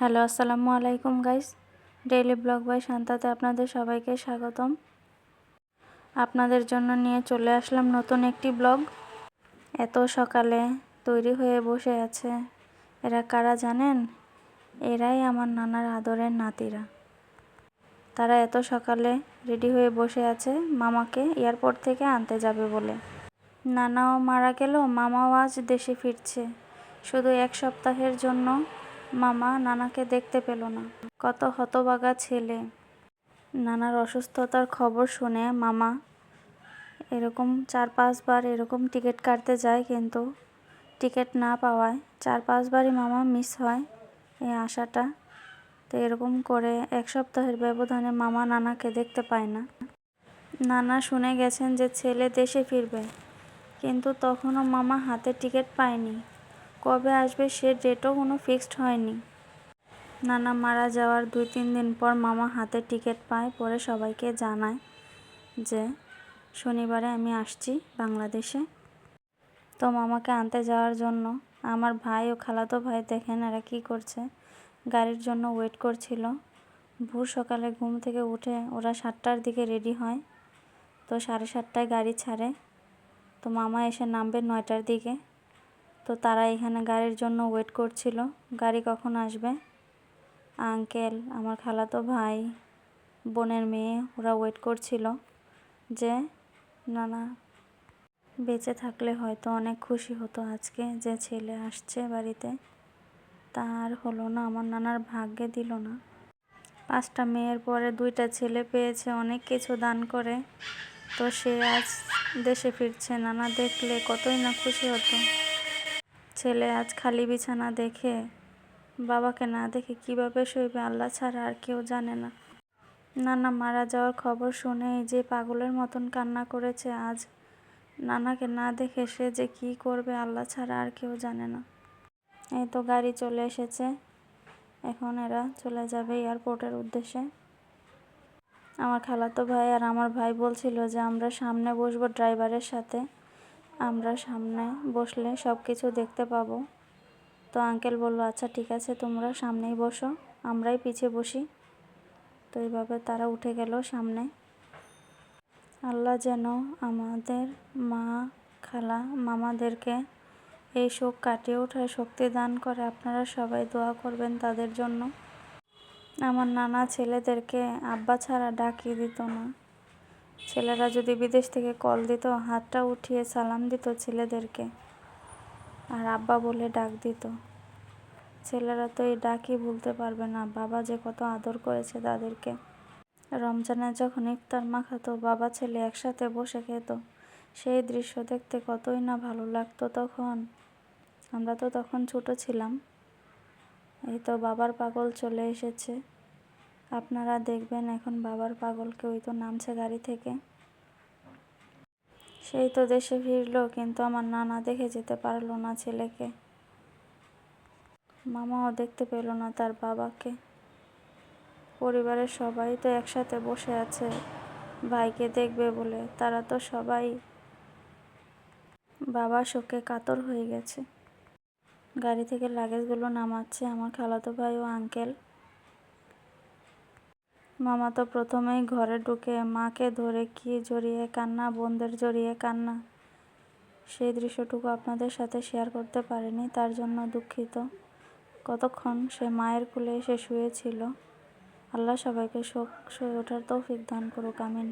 Hello, আসসালামু আলাইকুম guys. Daily blog by শান্তাতে আপনাদের সবাইকে স্বাগতম। আপনাদের জন্য নিয়ে চলে আসলাম নতুন একটি ব্লগ। এত সকালে তৈরি হয়ে বসে আছে এরা কারা জানেন? এরাই আমার নানার আদরের নাতিরা। তারা এত সকালে রেডি হয়ে বসে আছে মামাকে এয়ারপোর্ট থেকে আনতে যাবে বলে। নানাও মারা গেল, মামাও আজ দেশে ফিরছে। শুধু এক সপ্তাহের জন্য মামা নানাকে দেখতে পেল না। কত হতভাগা ছেলে। নানার অসুস্থতার খবর শুনে মামা এরকম 4-5 বার এরকম টিকিট কাটতে যায়, কিন্তু টিকিট না পাওয়ায় 4-5 বারই মামা মিস হয় এই আশাটা। তো এরকম করে এক সপ্তাহের ব্যবধানে মামা নানাকে দেখতে পায় না। নানা শুনে গেছেন যে ছেলে দেশে ফিরবে, কিন্তু তখনও মামা হাতে টিকিট পায়নি। কবে আসবে সে ডেটও কোনো ফিক্সড হয়নি। নানা মারা যাওয়ার 2-3 দিন পর মামা হাতে টিকিট পায়, পরে সবাইকে জানায় যে শনিবারে আমি আসছি বাংলাদেশে। তো মামাকে আনতে যাওয়ার জন্য আমার ভাই ও খালাতো ভাই দেখেন এরা কী করছে, গাড়ির জন্য ওয়েট করছিল। ভোর সকালে ঘুম থেকে উঠে ওরা 7টার দিকে রেডি হয়। তো 7:30টায় গাড়ি ছাড়ে। তো মামা এসে নামবে 9টার দিকে। তো তারা এখানে গাড়ির জন্য ওয়েট করছিল, গাড়ি কখন আসবে। আঙ্কেল, আমার খালাতো ভাই, বোনের মেয়ে ওরা ওয়েট করছিল যে নানা বেঁচে থাকলে হয়তো অনেক খুশি হতো আজকে যে ছেলে আসছে বাড়িতে। তার হলো না, আমার নানার ভাগ্যে দিল না। 5টা মেয়ের পরে 2টা ছেলে পেয়েছে অনেক কিছু দান করে। তো সে আজ দেশে ফিরছে, নানা দেখলে কতই না খুশি হতো। ছেলে আজ খালি বিছানা দেখে, বাবাকে না দেখে কিভাবে সইবে আল্লাহ ছাড়া আর কেউ জানে না। নানা মারা যাওয়ার খবর শুনেই যে পাগলের মতন কান্না করেছে আজ। নানাকে না দেখে সে যে কি করবে আল্লাহ ছাড়া আর কেউ জানে না। এই তো গাড়ি চলে এসেছে, এখন এরা চলে যাবে এয়ারপোর্টের উদ্দেশ্যে। আমার খালাতো ভাই আর আমার ভাই বলছিল যে আমরা সামনে বসবো ড্রাইভারের সাথে, আমরা সামনে বসলে সব কিছু দেখতে পাবো। তো আঙ্কেল বলল আচ্ছা ঠিক আছে, তোমরা সামনেই বসো, আমরাই পিছিয়ে বসি। তো এইভাবে তারা উঠে গেল সামনে। আল্লাহ যেন আমাদের মা, খালা, মামাদেরকে এই শোক কাটিয়ে ওঠার শক্তি দান করে। আপনারা সবাই দোয়া করবেন তাদের জন্য। আমার নানা ছেলেদেরকে আব্বা ছাড়া ডাকিয়ে দিত না। ছেলেরা যদি বিদেশ থেকে কল দিত হাতটা উঠিয়ে সালাম দিত ছেলেদেরকে, আর আব্বা বলে ডাক দিত। ছেলেরা তো এই ডাকই ভুলতে পারবে না, বাবা যে কত আদর করেছে তাদেরকে। রমজানে যখন ইফতার মাখাতো বাবা ছেলে একসাথে বসে খেত, সেই দৃশ্য দেখতে কতই না ভালো লাগতো তখন। আমরা তো তখন ছোট ছিলাম। এই তো বাবার পাগল চলে এসেছে, আপনারা দেখবেন এখন বাবার পাগলকে। ওই তো নামছে গাড়ি থেকে। সেই তো দেশে ফিরলো, কিন্তু আমার নানা দেখে যেতে পারলো না ছেলেকে। মামাও দেখতে পেল না তার বাবাকে। পরিবারের সবাই তো একসাথে বসে আছে ভাইকে দেখবে বলে, তারা তো সবাই বাবা শোকে কাতর হয়ে গেছে। গাড়ি থেকে লাগেজগুলো নামাচ্ছে আমার খালাতো ভাই ও আঙ্কেল। মামা তো প্রথমেই ঘরে ঢুকে মাকে ধরে কি জড়িয়ে কান্না, বোনদের জড়িয়ে কান্না। সেই দৃশ্যটুকু আপনাদের সাথে শেয়ার করতে পারিনি, তার জন্য দুঃখিত। কতক্ষণ সে মায়ের কোলে এসে শুয়েছিল। আল্লাহ সবাইকে শোক সয়ে ওঠার তৌফিক দান করুক, আমিন।